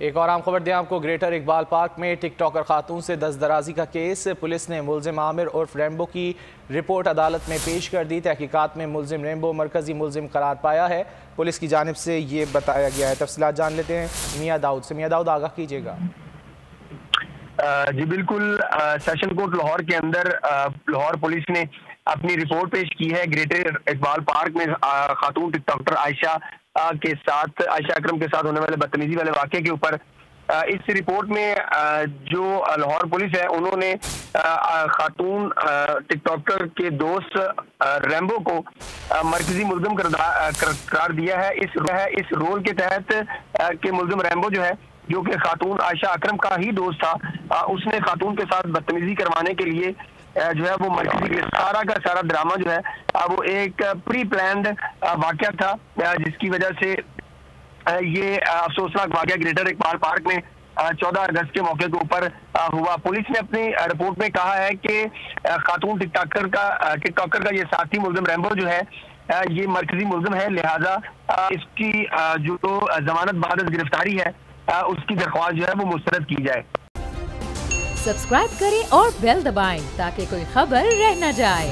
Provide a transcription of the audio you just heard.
एक और आम खबर दें आपको, ग्रेटर इकबाल पार्क में टिक टॉकर खातून से दस्त दराजी का केस। पुलिस ने मुलजिम आमिर उर्फ रैम्बो की रिपोर्ट अदालत में पेश कर दी। तहकीकात में मुलजिम रैम्बो मरकजी मुलजिम करार पाया है, पुलिस की जानिब से ये बताया गया है। तफसीलात जान लेते हैं मियाँ दाऊद से। मियाँ दाऊद, आगाह कीजिएगा। जी बिल्कुल, सेशन कोर्ट लाहौर के अंदर लाहौर पुलिस ने अपनी रिपोर्ट पेश की है। ग्रेटर इकबाल पार्क में खातून टिक टॉकर आयशा अकरम के साथ होने वाले बदतमीजी वाले वाक़े के ऊपर इस रिपोर्ट में जो लाहौर पुलिस है उन्होंने खातून टिकटॉकर के दोस्त रैम्बो को मरकजी मुलजिम करार दिया है। इस रोल के तहत के मुलजिम रैम्बो जो है, जो कि खातून आयशा अकरम का ही दोस्त था, उसने खातून के साथ बदतमीजी करवाने के लिए जो है वो मरकजी सारा का सारा ड्रामा जो है वो एक प्री प्लान्ड वाक़या था, जिसकी वजह से ये अफसोसनाक वाक़या ग्रेटर इकबाल पार्क में 14 अगस्त के मौके के ऊपर हुआ। पुलिस ने अपनी रिपोर्ट में कहा है कि खातून टिकटॉकर का ये साथी मुलजिम रैम्बो जो है ये मरकजी मुलजिम है, लिहाजा इसकी जो जमानत बाद गिरफ्तारी है उसकी दरख्वास्त जो है वो मुस्तरद की जाए। सब्सक्राइब करें और बेल दबाएं ताकि कोई खबर रह न जाए।